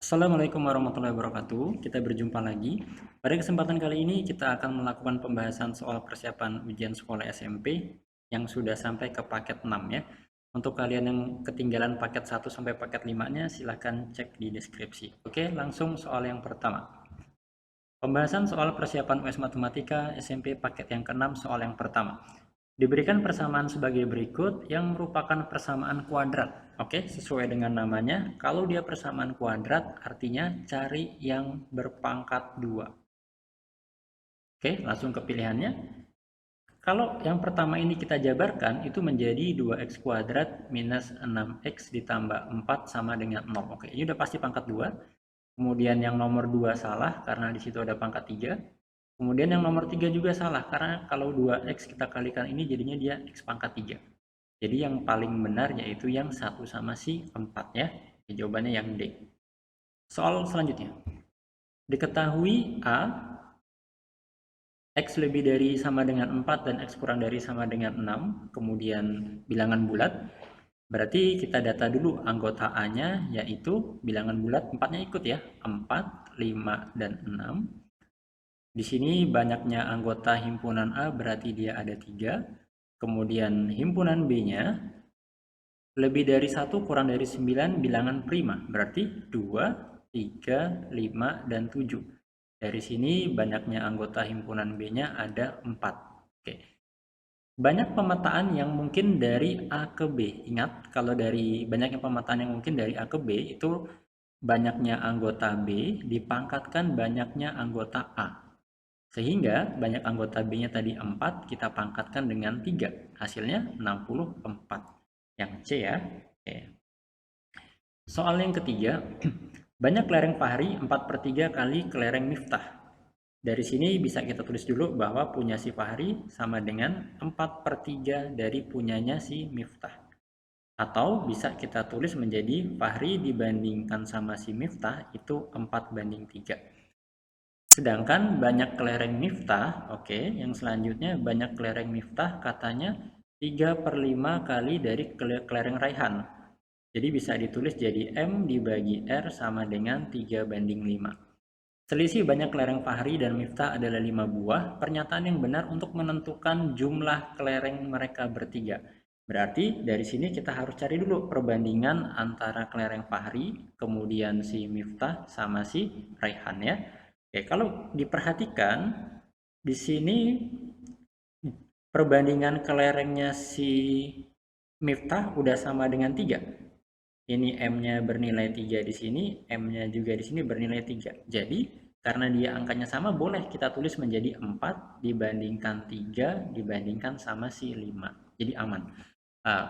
Assalamualaikum warahmatullahi wabarakatuh. Kita berjumpa lagi. Pada kesempatan kali ini kita akan melakukan pembahasan soal persiapan ujian sekolah SMP yang sudah sampai ke paket 6 ya. Untuk kalian yang ketinggalan paket 1 sampai paket 5-nya silahkan cek di deskripsi. Oke, langsung soal yang pertama. Pembahasan soal persiapan US Matematika SMP paket yang ke-6 soal yang pertama. Diberikan persamaan sebagai berikut yang merupakan persamaan kuadrat. Oke, sesuai dengan namanya, kalau dia persamaan kuadrat artinya cari yang berpangkat 2. Oke, langsung ke pilihannya. Kalau yang pertama ini kita jabarkan, itu menjadi 2x kuadrat minus 6x ditambah 4 sama dengan 0. Oke, ini udah pasti pangkat 2. Kemudian yang nomor 2 salah karena di situ ada pangkat 3. Kemudian yang nomor 3 juga salah karena kalau 2x kita kalikan ini jadinya dia x pangkat 3. Jadi yang paling benar yaitu yang 1 sama si 4 ya. Jawabannya yang D. Soal selanjutnya. Diketahui A, X lebih dari sama dengan 4 dan X kurang dari sama dengan 6. Kemudian bilangan bulat. Berarti kita data dulu anggota A-nya yaitu bilangan bulat 4-nya ikut ya. 4, 5, dan 6. Di sini banyaknya anggota himpunan A berarti dia ada 3. Kemudian himpunan B-nya lebih dari 1 kurang dari 9 bilangan prima. Berarti 2, 3, 5, dan 7. Dari sini banyaknya anggota himpunan B-nya ada 4. Oke. Banyak pemetaan yang mungkin dari A ke B. Ingat, kalau dari banyaknya pemetaan yang mungkin dari A ke B itu banyaknya anggota B dipangkatkan banyaknya anggota A. Sehingga banyak anggota B-nya tadi 4, kita pangkatkan dengan 3. Hasilnya 64. Yang C ya. Oke. Soal yang ketiga, banyak kelereng Fahri 4/3 kali kelereng Miftah. Dari sini bisa kita tulis dulu bahwa punya si Fahri sama dengan 4/3 dari punyanya si Miftah. Atau bisa kita tulis menjadi Fahri dibandingkan sama si Miftah itu 4/3. Sedangkan banyak kelereng Miftah, oke, yang selanjutnya banyak kelereng Miftah katanya 3/5 kali dari kelereng Raihan. Jadi bisa ditulis jadi M dibagi R sama dengan 3/5. Selisih banyak kelereng Fahri dan Miftah adalah 5 buah. Pernyataan yang benar untuk menentukan jumlah kelereng mereka bertiga. Berarti dari sini kita harus cari dulu perbandingan antara kelereng Fahri, kemudian si Miftah sama si Raihan ya. Oke, kalau diperhatikan di sini perbandingan kelerengnya si Miftah udah sama dengan 3. Ini M-nya bernilai 3 di sini, M-nya juga di sini bernilai 3. Jadi, karena dia angkanya sama, boleh kita tulis menjadi 4 dibandingkan 3 dibandingkan sama si 5. Jadi aman.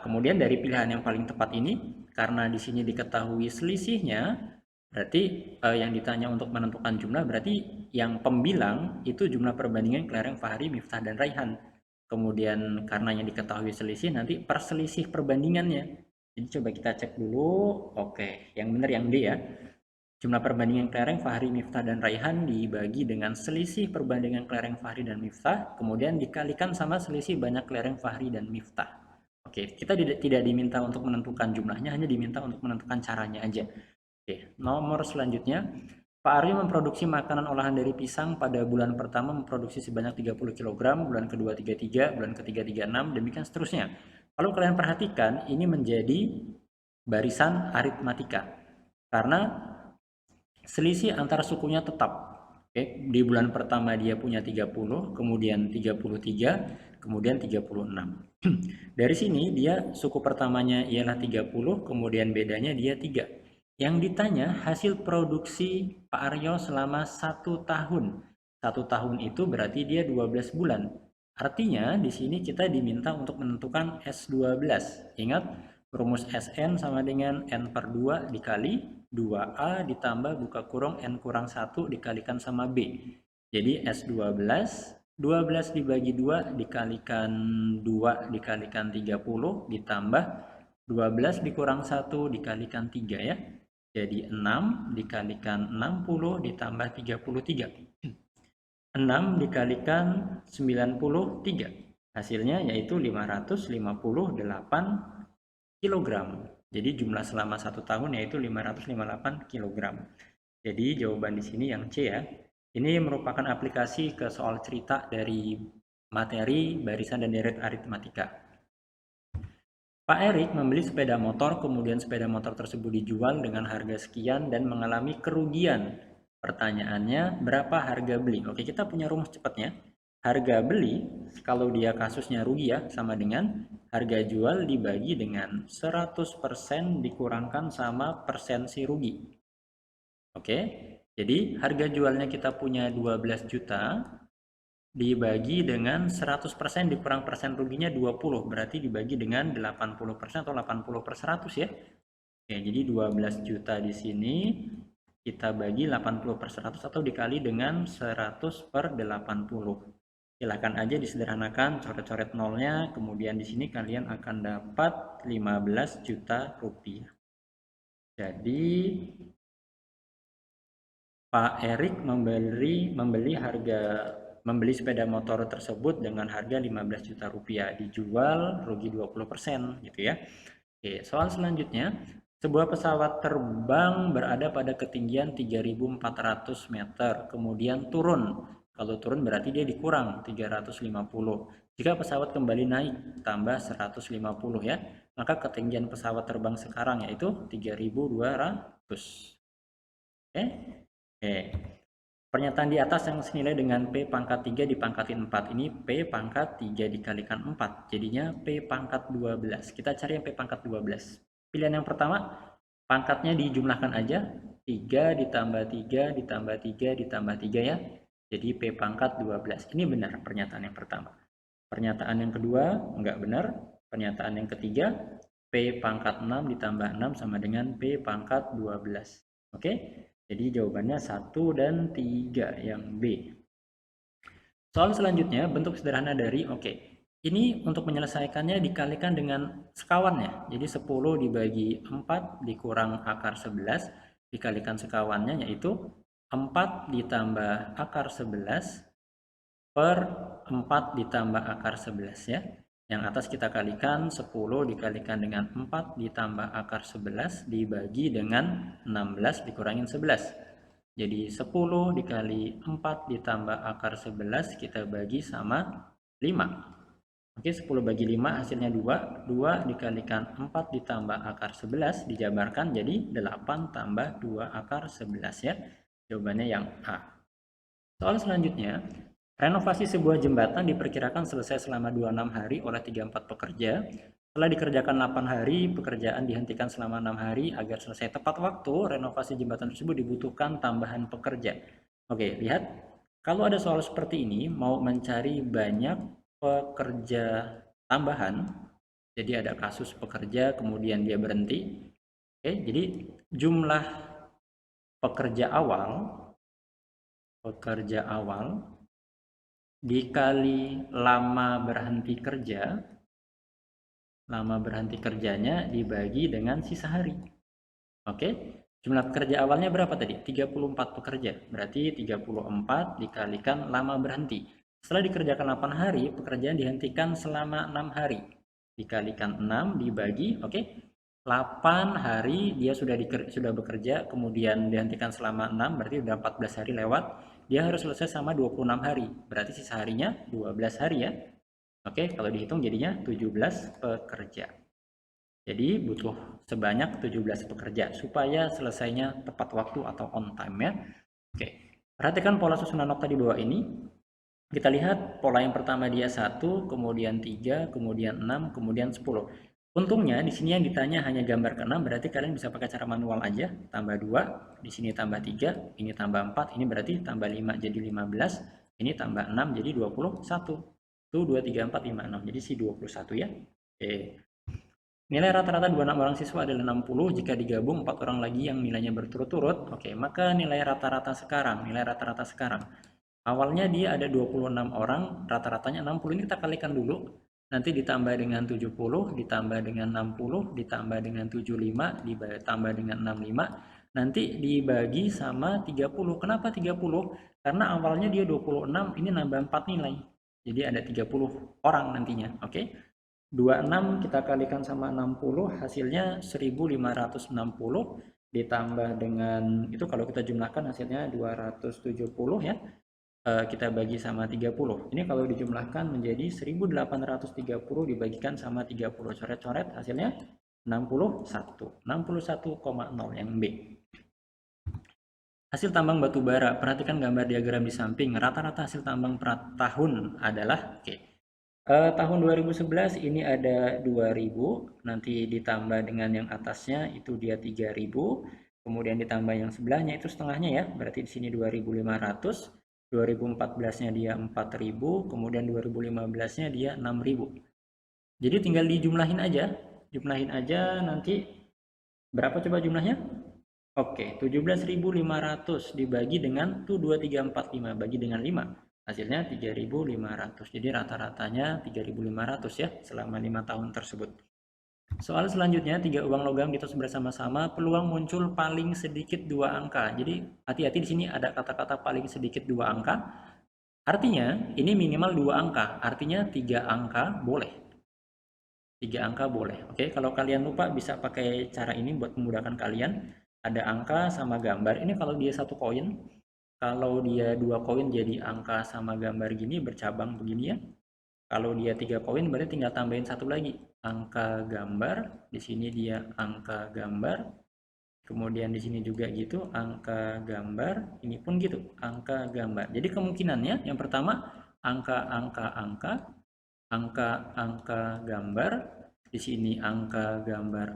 Kemudian dari pilihan yang paling tepat ini, karena di sini diketahui selisihnya, berarti yang ditanya untuk menentukan jumlah, berarti yang pembilang itu jumlah perbandingan kelereng Fahri, Miftah, dan Raihan. Kemudian karena yang diketahui selisih, nanti perselisih perbandingannya. Jadi coba kita cek dulu. Oke, yang benar yang D ya. Jumlah perbandingan kelereng Fahri, Miftah, dan Raihan dibagi dengan selisih perbandingan kelereng Fahri dan Miftah, kemudian dikalikan sama selisih banyak kelereng Fahri dan Miftah. Oke, kita tidak diminta untuk menentukan jumlahnya, hanya diminta untuk menentukan caranya aja. Oke, nomor selanjutnya, Pak Aryo memproduksi makanan olahan dari pisang pada bulan pertama memproduksi sebanyak 30 kg, bulan kedua 33, bulan ketiga 36, demikian seterusnya. Kalau kalian perhatikan, ini menjadi barisan aritmatika. Karena selisih antara sukunya tetap. Oke, di bulan pertama dia punya 30, kemudian 33, kemudian 36. Dari sini dia suku pertamanya ialah 30, kemudian bedanya dia 3. Yang ditanya hasil produksi Pak Aryo selama 1 tahun. 1 tahun itu berarti dia 12 bulan. Artinya di sini kita diminta untuk menentukan S12. Ingat, rumus Sn sama dengan N/2 dikali 2A ditambah buka kurung N kurang 1 dikalikan sama B. Jadi S12, 12 dibagi 2 dikalikan 2 dikalikan 30 ditambah 12 dikurang 1 dikalikan 3 ya. Jadi 6 dikalikan 60 ditambah 33. 6 dikalikan 93. Hasilnya yaitu 558 kg. Jadi jumlah selama 1 tahun yaitu 558 kg. Jadi jawaban di sini yang C ya. Ini merupakan aplikasi ke soal cerita dari materi barisan dan deret aritmatika. Pak Erik membeli sepeda motor, kemudian sepeda motor tersebut dijual dengan harga sekian dan mengalami kerugian. Pertanyaannya, berapa harga beli? Oke, kita punya rumus cepatnya. Harga beli, kalau dia kasusnya rugi ya, sama dengan harga jual dibagi dengan 100% dikurangkan sama persensi rugi. Oke, jadi harga jualnya kita punya 12 juta, dibagi dengan 100% dikurang persen ruginya 20, berarti dibagi dengan 80% atau 80 per 100 ya. Oke, jadi 12 juta di sini kita bagi 80 per 100 atau dikali dengan 100 per 80. Silakan aja disederhanakan, coret-coret nolnya, kemudian di sini kalian akan dapat 15 juta rupiah. Jadi Pak Erik membeli sepeda motor tersebut dengan harga 15 juta rupiah, dijual rugi 20% gitu ya. Oke, soal selanjutnya, sebuah pesawat terbang berada pada ketinggian 3.400 meter, kemudian turun. Kalau turun berarti dia dikurang 350. Jika pesawat kembali naik tambah 150 ya, maka ketinggian pesawat terbang sekarang yaitu 3.200. Oke. Oke. Pernyataan di atas yang senilai dengan P pangkat 3 dipangkatin 4. Ini P pangkat 3 dikalikan 4. Jadinya P pangkat 12. Kita cari yang P pangkat 12. Pilihan yang pertama, pangkatnya dijumlahkan aja. 3 ditambah 3 ditambah 3 ditambah 3 ya. Jadi P pangkat 12. Ini benar pernyataan yang pertama. Pernyataan yang kedua, enggak benar. Pernyataan yang ketiga, P pangkat 6 ditambah 6 sama dengan P pangkat 12. Oke? Jadi jawabannya 1 dan 3 yang B. Soal selanjutnya, bentuk sederhana dari, ini untuk menyelesaikannya dikalikan dengan sekawannya. Jadi 10 dibagi 4 dikurang akar 11, dikalikan sekawannya yaitu 4 ditambah akar 11 per 4 ditambah akar 11 ya. Yang atas kita kalikan 10 dikalikan dengan 4 ditambah akar 11 dibagi dengan 16 dikurangin 11. Jadi 10 dikali 4 ditambah akar 11 kita bagi sama 5. Oke, 10 bagi 5 hasilnya 2. 2 dikalikan 4 ditambah akar 11 dijabarkan jadi 8 tambah 2 akar 11 ya. Jawabannya yang A. Soal selanjutnya, renovasi sebuah jembatan diperkirakan selesai selama 26 hari oleh 34 pekerja. Setelah dikerjakan 8 hari, pekerjaan dihentikan selama 6 hari agar selesai tepat waktu. Renovasi jembatan tersebut dibutuhkan tambahan pekerja. Oke, lihat. Kalau ada soal seperti ini, mau mencari banyak pekerja tambahan, jadi ada kasus pekerja kemudian dia berhenti. Oke, jadi jumlah pekerja awal dikali lama berhenti kerjanya dibagi dengan sisa hari. Oke, jumlah pekerja awalnya berapa tadi? 34 pekerja. Berarti 34 dikalikan lama berhenti. Setelah dikerjakan 8 hari, pekerjaan dihentikan selama 6 hari. Dikalikan 6 dibagi, 8 hari dia sudah bekerja, kemudian dihentikan selama 6, berarti sudah 14 hari lewat. Dia harus selesai sama 26 hari, berarti sisa harinya 12 hari ya. Oke, kalau dihitung jadinya 17 pekerja. Jadi butuh sebanyak 17 pekerja supaya selesainya tepat waktu atau on time ya. Oke, perhatikan pola susunan nokta di bawah ini. Kita lihat pola yang pertama dia 1, kemudian 3, kemudian 6, kemudian 10. Untungnya di sini yang ditanya hanya gambar ke-6, berarti kalian bisa pakai cara manual aja. Tambah 2, di sini tambah 3, ini tambah 4, ini berarti tambah 5 jadi 15, ini tambah 6 jadi 21. Itu 2, 3, 4, 5, 6. Jadi si 21 ya. Oke. Nilai rata-rata 26 orang siswa adalah 60. Jika digabung 4 orang lagi yang nilainya berturut-turut, maka nilai rata-rata sekarang, awalnya dia ada 26 orang, rata-ratanya 60. Ini kita kalikan dulu. Nanti ditambah dengan 70, ditambah dengan 60, ditambah dengan 75, ditambah dengan 65. Nanti dibagi sama 30. Kenapa 30? Karena awalnya dia 26, ini nambah 4 nilai. Jadi ada 30 orang nantinya. Oke. 26 kita kalikan sama 60, hasilnya 1560 ditambah dengan itu kalau kita jumlahkan hasilnya 270 ya. Kita bagi sama 30. Ini kalau dijumlahkan menjadi 1830 dibagikan sama 30. Coret-coret hasilnya 61. 61,0 yang B. Hasil tambang batu bara. Perhatikan gambar diagram di samping. Rata-rata hasil tambang per tahun adalah tahun 2011 ini ada 2000, nanti ditambah dengan yang atasnya itu dia 3000, kemudian ditambah yang sebelahnya itu setengahnya ya, berarti di sini 2500, 2014-nya dia 4000, kemudian 2015-nya dia 6000. Jadi tinggal jumlahin aja nanti berapa coba jumlahnya? Oke, 17.500 dibagi dengan 2345 bagi dengan 5. Hasilnya 3.500. Jadi rata-ratanya 3.500 ya selama 5 tahun tersebut. Soal selanjutnya, 3 uang logam ditos bersama-sama, peluang muncul paling sedikit 2 angka. Jadi hati-hati di sini ada kata-kata paling sedikit 2 angka. Artinya ini minimal 2 angka, artinya 3 angka boleh. 3 angka boleh. Oke, kalau kalian lupa bisa pakai cara ini buat memudahkan kalian. Ada angka sama gambar. Ini kalau dia 1 koin, kalau dia 2 koin jadi angka sama gambar gini bercabang begini ya. Kalau dia 3 koin berarti tinggal tambahin 1 lagi, angka gambar. Di sini dia angka gambar. Kemudian di sini juga gitu, angka gambar. Ini pun gitu, angka gambar. Jadi kemungkinannya yang pertama angka gambar. Di sini angka gambar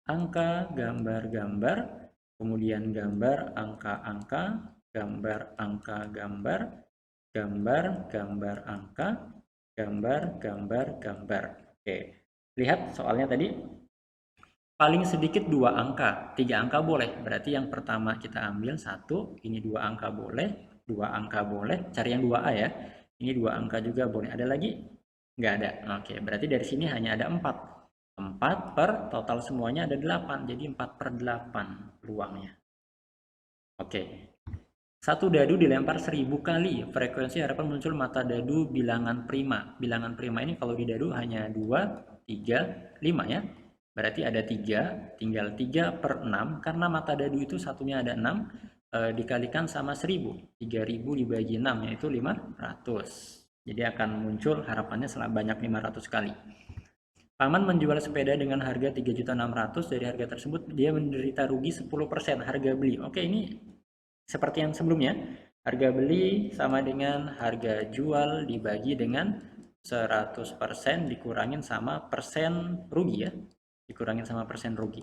angka gambar, kemudian gambar angka, gambar angka gambar, gambar angka, gambar. Oke, lihat soalnya tadi paling sedikit 2 angka, 3 angka boleh. Berarti yang pertama kita ambil 1, ini 2 angka boleh, 2 angka boleh, cari yang 2A ya. Ini 2 angka juga boleh. Ada lagi? Nggak ada. Oke, berarti dari sini hanya ada 4. 4 per total semuanya ada 8, jadi 4/8 peluangnya. Oke. Satu dadu dilempar 1000 kali, frekuensi harapan muncul mata dadu bilangan prima. Bilangan prima ini kalau di dadu hanya 2, 3, 5 ya. Berarti ada 3, tinggal 3/6, karena mata dadu itu satunya ada 6, dikalikan sama 1000. 3000 dibagi 6, yaitu 500. Jadi akan muncul harapannya sebanyak 500 kali. Paman menjual sepeda dengan harga 3.600.000, dari harga tersebut dia menderita rugi 10% harga beli. Oke, ini seperti yang sebelumnya. Harga beli sama dengan harga jual dibagi dengan 100% dikurangin sama persen rugi ya. Dikurangin sama persen rugi.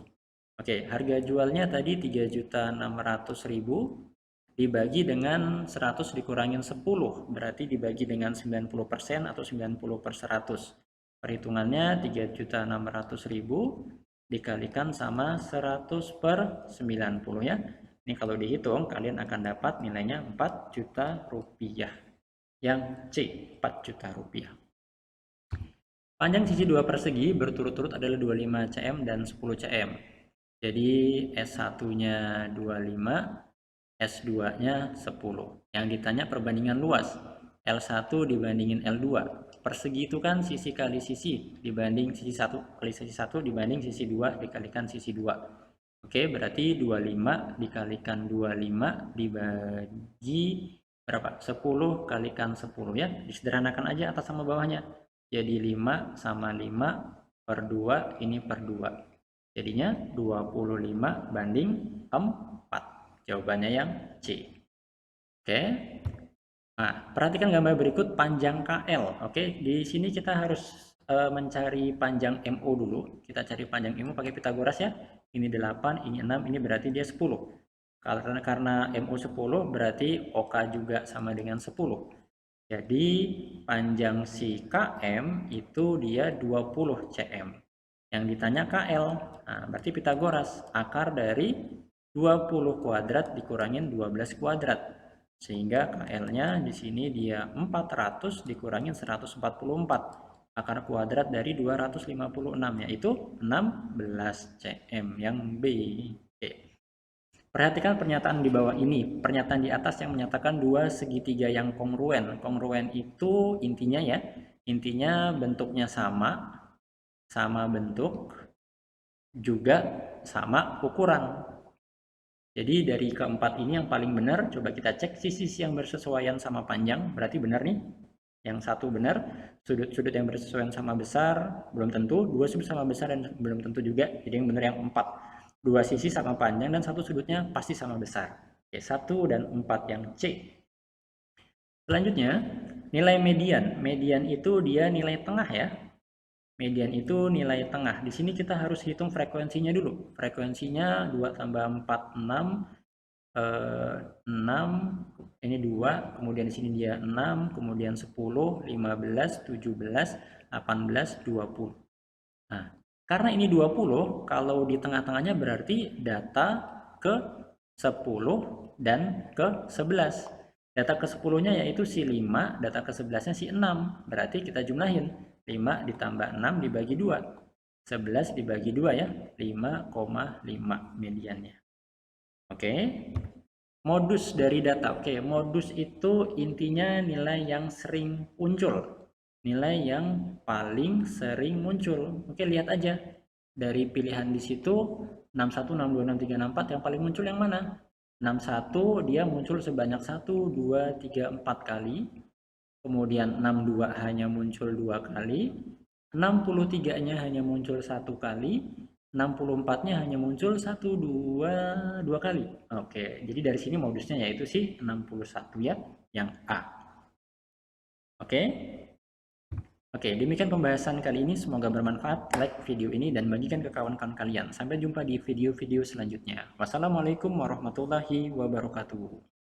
Oke, harga jualnya tadi 3.600.000 dibagi dengan 100 dikurangin 10, berarti dibagi dengan 90% atau 90/100. Perhitungannya 3.600.000 dikalikan sama 100/90 ya. Ini kalau dihitung kalian akan dapat nilainya 4 juta rupiah. Yang C, 4 juta rupiah. Panjang sisi dua persegi berturut-turut adalah 25 cm dan 10 cm. Jadi S1-nya 25, S2-nya 10. Yang ditanya perbandingan luas. L1 dibandingin L2. Persegi itu kan sisi kali sisi dibanding sisi 1 kali sisi 1 dibanding sisi 2 dikalikan sisi 2. Oke, berarti 25 dikalikan 25 dibagi berapa? 10 kalikan 10 ya. Disederhanakan aja atas sama bawahnya. Jadi 5 sama 5 per 2, ini per 2. Jadinya 25 banding 4. Jawabannya yang C. Oke. Nah, perhatikan gambar berikut panjang KL. Oke, di sini kita harus mencari panjang MO dulu. Kita cari panjang MO pakai Pitagoras ya. Ini 8, ini 6, ini berarti dia 10. Karena MO 10 berarti OK juga sama dengan 10. Jadi panjang si KM itu dia 20 cm. Yang ditanya KL, nah berarti Pitagoras, akar dari 20 kuadrat dikurangin 12 kuadrat. Sehingga KL-nya di sini dia 400 dikurangin 144. Akar kuadrat dari 256 yaitu 16 cm yang B. Perhatikan pernyataan di bawah ini. Pernyataan di atas yang menyatakan dua segitiga yang kongruen. Kongruen itu intinya ya, Intinya bentuknya sama bentuk, juga sama ukuran. Jadi dari keempat ini yang paling benar, coba kita cek sisi yang bersesuaian sama panjang, berarti benar nih. Yang satu benar, sudut-sudut yang bersesuaian sama besar, belum tentu. Dua sudut sama besar dan belum tentu juga. Jadi yang benar yang 4. Dua sisi sama panjang dan satu sudutnya pasti sama besar. Oke, 1 dan 4 yang C. Selanjutnya, nilai median. Median itu dia nilai tengah ya. Median itu nilai tengah. Di sini kita harus hitung frekuensinya dulu. Frekuensinya 2 tambah 4, 6. 6, ini 2, kemudian di sini dia 6, kemudian 10, 15, 17, 18, 20. Nah, karena ini 20, kalau di tengah-tengahnya berarti data ke 10 dan ke 11. Data ke 10-nya yaitu si 5, data ke 11-nya si 6. Berarti kita jumlahin 5 ditambah 6 dibagi 2. 11 dibagi 2 ya, 5,5 mediannya. Oke. Modus dari data. Oke, modus itu intinya nilai yang sering muncul. Nilai yang paling sering muncul. Oke, lihat aja. Dari pilihan di situ 61, 62, 63, 64 yang paling muncul yang mana? 61 dia muncul sebanyak 1, 2, 3, 4 kali. Kemudian 62 hanya muncul 2 kali. 63-nya hanya muncul 1 kali. 64-nya hanya muncul 1, 2 kali. Oke, jadi dari sini modusnya yaitu si 61 ya, yang A. Oke. Oke, demikian pembahasan kali ini. Semoga bermanfaat. Like video ini dan bagikan ke kawan-kawan kalian. Sampai jumpa di video-video selanjutnya. Wassalamualaikum warahmatullahi wabarakatuh.